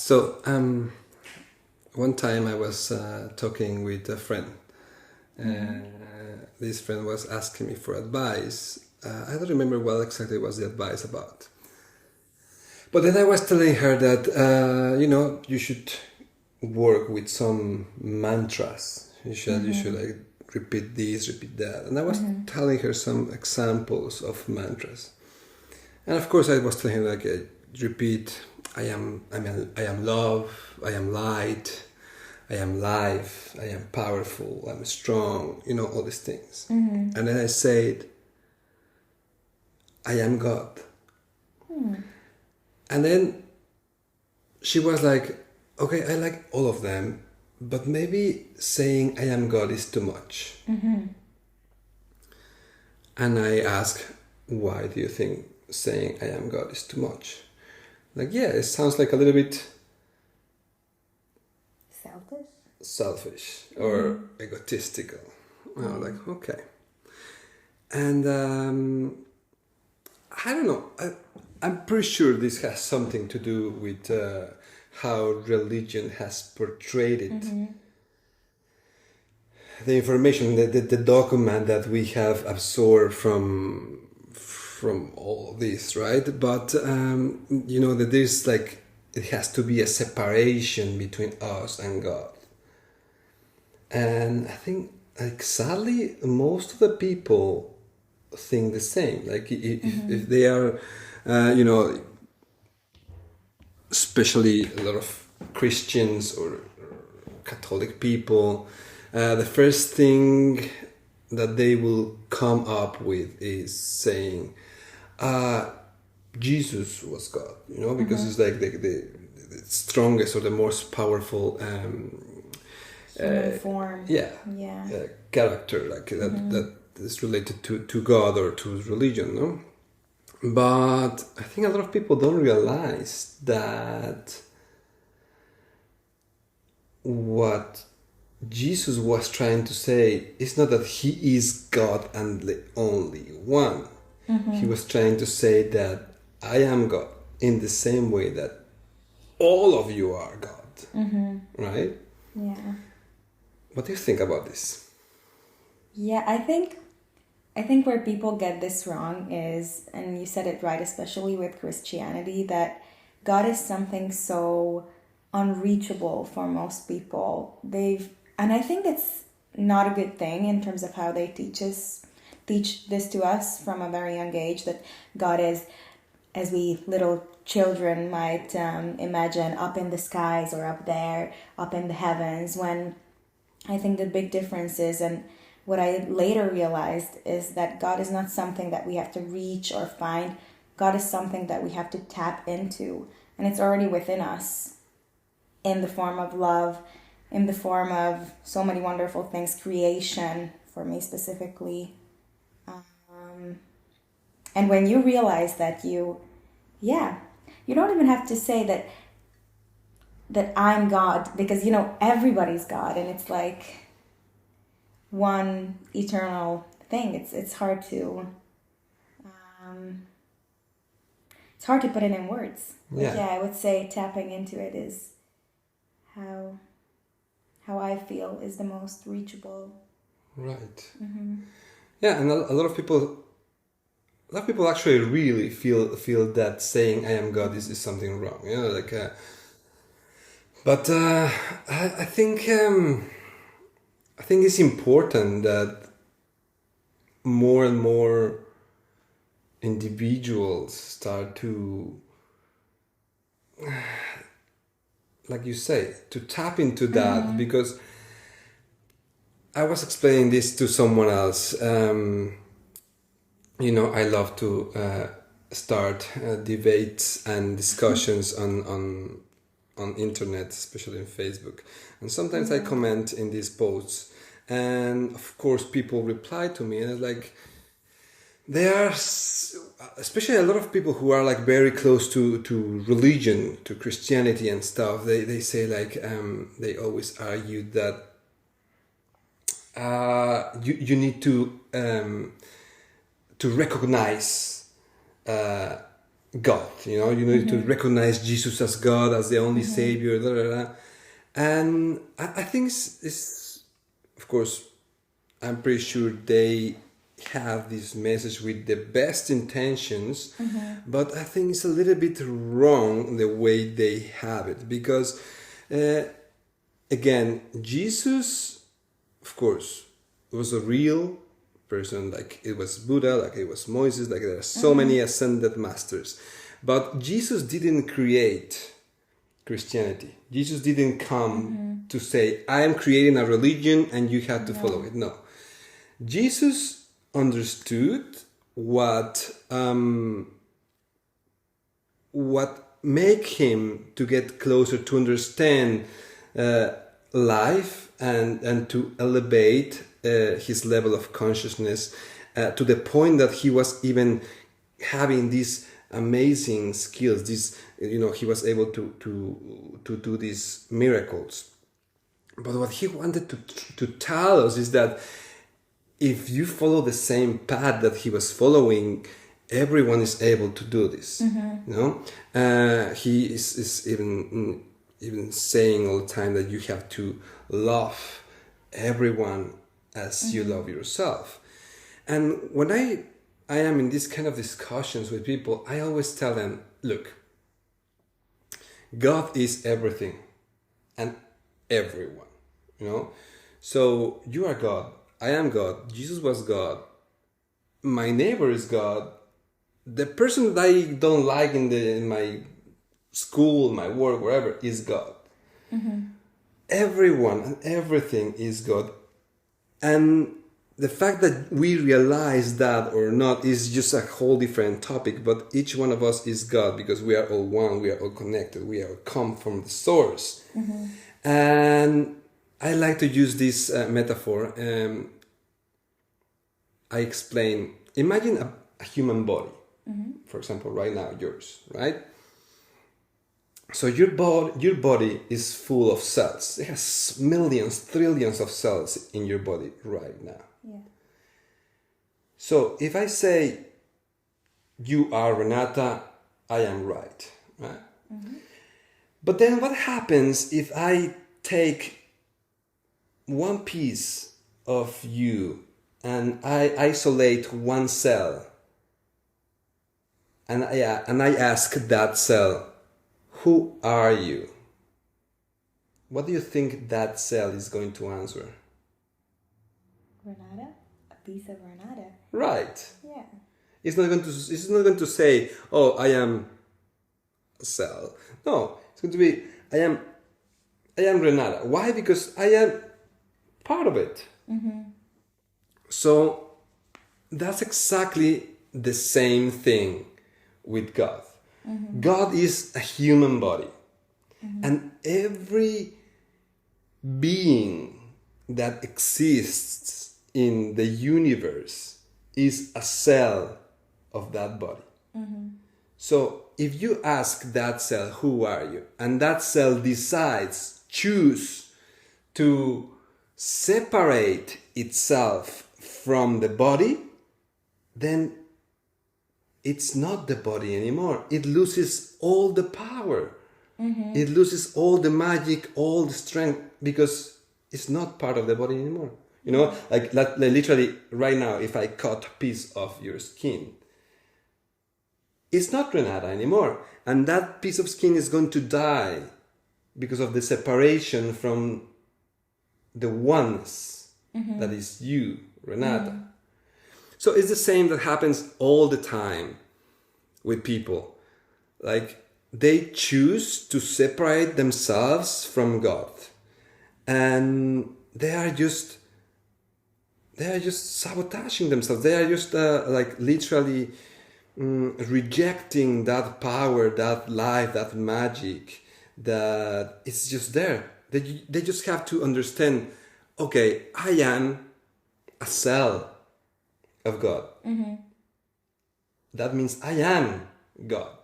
So one time I was talking with a friend. This friend was asking me for advice. I don't remember what exactly was the advice about. But then I was telling her that, you should work with some mantras. You should like repeat this, repeat that. And I was telling her some examples of mantras. And of course I was telling her like, repeat, I am love, I am light, I am life, I am powerful, I'm strong, all these things. And then I said, I am God. And then she was like, okay, I like all of them, but maybe saying I am God is too much. And I asked, why do you think saying I am God is too much? Like, yeah, it sounds like a little bit selfish or egotistical. Like, okay. And I don't know. I'm pretty sure this has something to do with how religion has portrayed it. The information, the document that we have absorbed from all this, right? But that there's like, it has to be a separation between us and God. And I think, like, sadly, most of the people think the same. Like, if they are, especially a lot of Christians or Catholic people, the first thing that they will come up with is saying, Jesus was God, because it's like the strongest or the most powerful form. Character, like that is related to God or to religion, no? But I think a lot of people don't realize that what Jesus was trying to say is not that he is God and the only one. He was trying to say that I am God in the same way that all of you are God. Right? Yeah. What do you think about this? Yeah, I think where people get this wrong is, and you said it right, especially with Christianity, that God is something so unreachable for most people. And I think it's not a good thing in terms of how they teach this to us from a very young age, that God is, as we little children might imagine, up in the skies or up there, up in the heavens, when I think the big difference is, and what I later realized, is that God is not something that we have to reach or find. God is something that we have to tap into, and it's already within us in the form of love, in the form of so many wonderful things, creation, for me specifically. And when you realize that you don't even have to say that I'm God, because everybody's God, and it's like one eternal thing. It's hard to put it in words. But I would say tapping into it is how I feel is the most reachable. Right. Yeah, and a lot of people actually really feel that saying I am God is something wrong. But I think it's important that more and more individuals start to, like you say, to tap into that, because I was explaining this to someone else. I love to start debates and discussions on internet, especially on Facebook, and sometimes I comment in these posts, and of course people reply to me, and it's like, there are especially a lot of people who are like very close to religion, to Christianity and stuff. They say like, they always argue that you need to recognize God. You need to recognize Jesus as God, as the only Savior, blah, blah, blah. And I think it's, of course, I'm pretty sure they have this message with the best intentions, but I think it's a little bit wrong the way they have it, because again, Jesus, of course, was a real person, like it was Buddha, like it was Moses, like there are so many ascended masters. But Jesus didn't create Christianity. Jesus didn't come to say, I am creating a religion and you have to follow it. No. Jesus understood what make him to get closer to understand life and to elevate his level of consciousness to the point that he was even having these amazing skills. He was able to do these miracles. But what he wanted to tell us is that if you follow the same path that he was following, everyone is able to do this. He is even saying all the time that you have to love everyone as you love yourself. And when I am in these kind of discussions with people, I always tell them, look, God is everything and everyone, So you are God, I am God, Jesus was God, my neighbor is God, the person that I don't like in my school, my work, wherever, is God. Everyone and everything is God. And the fact that we realize that or not is just a whole different topic, but each one of us is God because we are all one, we are all connected, we are come from the source. And I like to use this metaphor. I explain, imagine a human body, for example, right now, yours, right? So your body is full of cells. It has millions, trillions of cells in your body right now. Yeah. So if I say, you are Renata, I am right? But then what happens if I take one piece of you and I isolate one cell and I ask that cell, who are you? What do you think that cell is going to answer? Renata? A piece of Renata. Right. Yeah. It's not going to say, oh, I am a cell. No, it's going to be, I am Renata. Why? Because I am part of it. So that's exactly the same thing with God. God is a human body. And every being that exists in the universe is a cell of that body. So if you ask that cell, who are you? And that cell choose to separate itself from the body, then it's not the body anymore. It loses all the power. It loses all the magic, all the strength, because it's not part of the body anymore. Like literally right now, if I cut a piece of your skin, it's not Renata anymore. And that piece of skin is going to die because of the separation from the oneness that is you, Renata. So it's the same that happens all the time with people. Like, they choose to separate themselves from God, and they are just sabotaging themselves. They are just literally rejecting that power, that life, that magic that it's just there. They just have to understand, okay, I am a cell of God. That means I am God.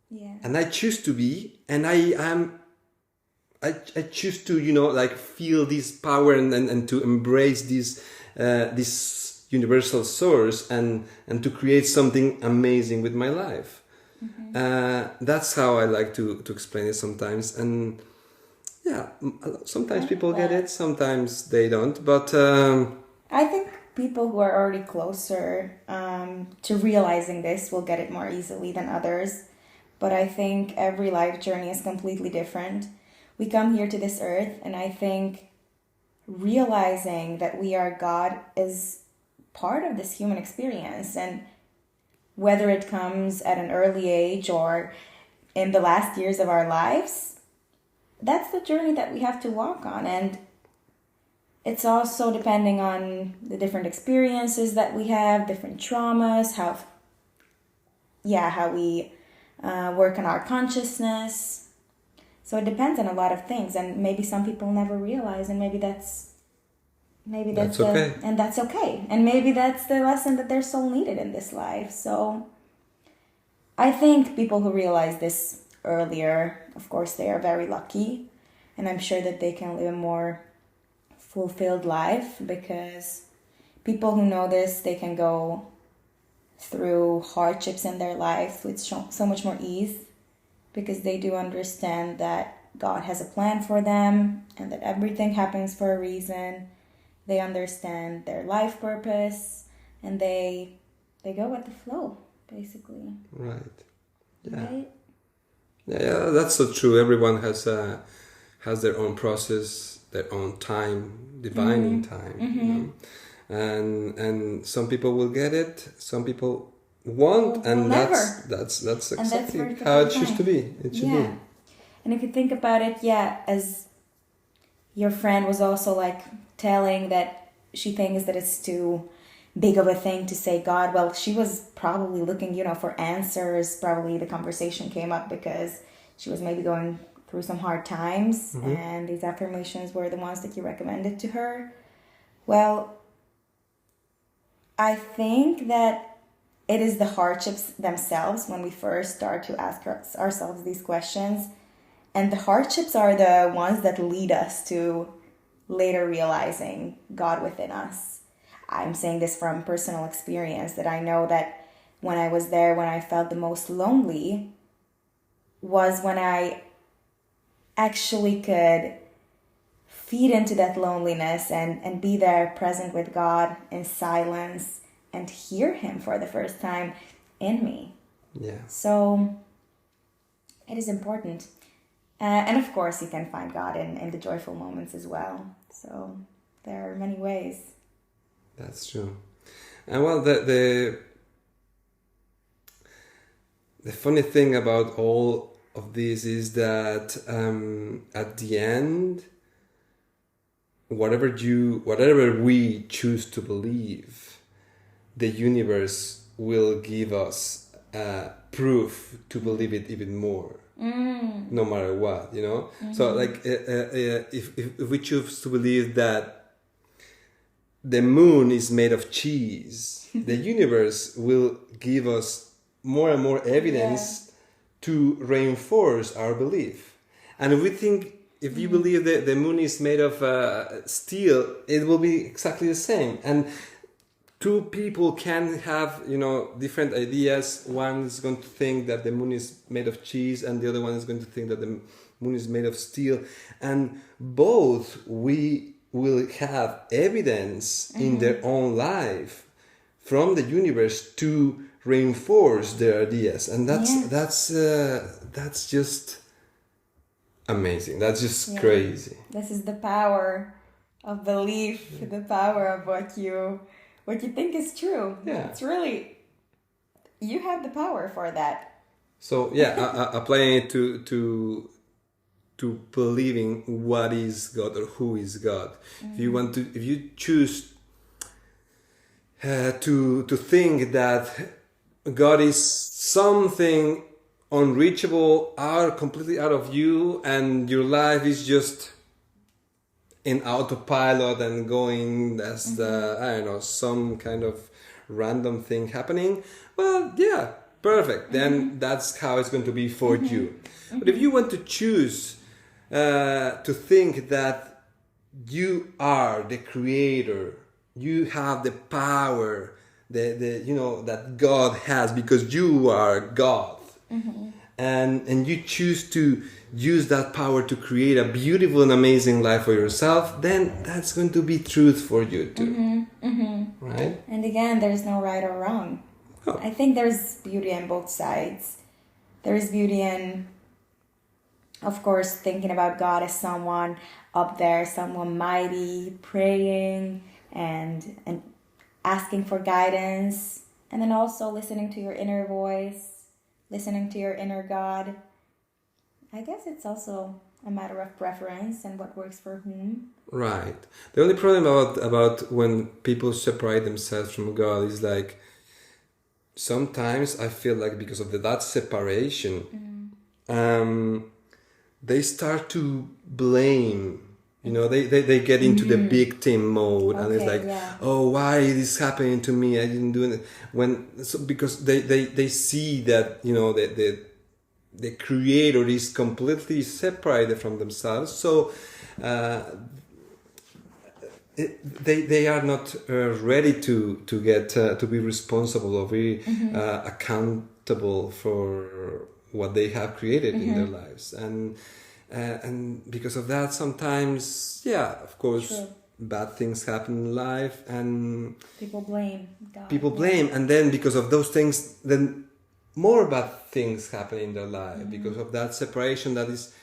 Yeah. And I choose to be, and I choose to, feel this power and to embrace this universal source and to create something amazing with my life. That's how I like to explain it sometimes. And yeah, sometimes people get it, sometimes they don't. But I think people who are already closer to realizing this will get it more easily than others. But I think every life journey is completely different. We come here to this earth, and I think realizing that we are God is part of this human experience. And whether it comes at an early age or in the last years of our lives, that's the journey that we have to walk on. And it's also depending on the different experiences that we have, different traumas, how we work on our consciousness. So it depends on a lot of things, and maybe some people never realize, and maybe that's okay. And that's okay. And maybe that's the lesson that their soul needed in this life. So I think people who realize this earlier, of course, they are very lucky, and I'm sure that they can live a more fulfilled life, because people who know this, they can go through hardships in their life with so much more ease, because they do understand that God has a plan for them and that everything happens for a reason. They understand their life purpose, and they go with the flow, basically. Right. Yeah. Right? Yeah, that's so true. Everyone has their own process, their own time, divining time. You know? And some people will get it, some people won't, and that's exactly how it should be. It should be. And if you think about it, as your friend was also like telling that she thinks that it's too big of a thing to say God. Well, she was probably looking, for answers. Probably the conversation came up because she was maybe going through some hard times, and these affirmations were the ones that you recommended to her. Well, I think that it is the hardships themselves when we first start to ask ourselves these questions. And the hardships are the ones that lead us to later realizing God within us. I'm saying this from personal experience, that I know that when I was there, when I felt the most lonely, was when I actually could feed into that loneliness and be there present with God in silence and hear Him for the first time in me. Yeah. So it is important. And of course, you can find God in the joyful moments as well. So there are many ways. That's true. And well, the funny thing about all of this is that at the end, whatever we choose to believe, the universe will give us proof to believe it even more. No matter what, So like if we choose to believe that the moon is made of cheese, the universe will give us more and more evidence to reinforce our belief. And if we think, if you believe that the moon is made of steel, it will be exactly the same. And two people can have, different ideas. One is going to think that the moon is made of cheese, and the other one is going to think that the moon is made of steel. And both we will have evidence in their own life from the universe to reinforce their ideas. And that's just amazing. That's just crazy. This is the power of belief, the power of what you think is true. Yeah. It's really, you have the power for that. So applying it to believing what is God or who is God. If you choose to think that God is something unreachable, completely out of you, and your life is just in autopilot and going as some kind of random thing happening, well, perfect. Then that's how it's going to be for you. But if you want to choose to think that you are the creator, you have the power, that God has, because you are God, and you choose to use that power to create a beautiful and amazing life for yourself, then that's going to be truth for you too. Right? And again, there's no right or wrong. Oh. I think there's beauty on both sides. There's beauty in, of course, thinking about God as someone up there, someone mighty, praying and asking for guidance, and then also listening to your inner voice, listening to your inner God. I guess it's also a matter of preference and what works for whom. Right. The only problem about when people separate themselves from God is like, sometimes I feel like because of that separation, they start to blame. You know, they get into the victim mode, and it's like, oh, why is this happening to me? I didn't do it. Because they see that, you know, the creator is completely separated from themselves. So they are not ready to get to be responsible or be accountable for what they have created in their lives, and because of that, sometimes, of course, bad things happen in life, and people blame God. And then because of those things, then more bad things happen in their life because of that separation that is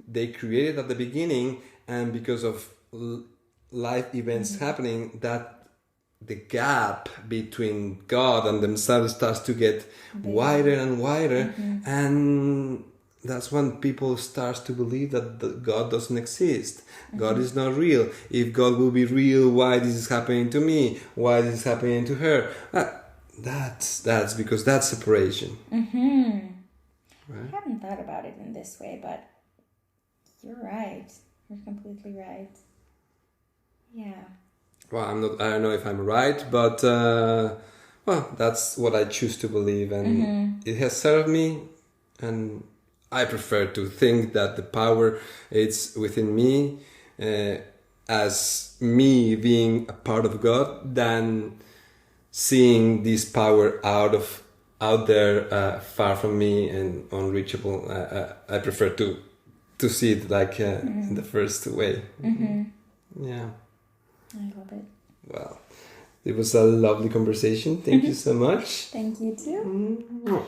they created at the beginning, and because of life events happening, that the gap between God and themselves starts to get wider and wider, and that's when people start to believe that God doesn't exist. God is not real. If God will be real, why this is happening to me? Why this is happening to her? That's because that's separation. Right? I haven't thought about it in this way, but you're right. You're completely right. Yeah. Well, I don't know if I'm right, but that's what I choose to believe, and it has served me, and I prefer to think that the power is within me, as me being a part of God, than seeing this power out there, far from me and unreachable. I prefer to see it like in the first way. Yeah. I love it. Well, it was a lovely conversation. Thank you so much. Thank you too.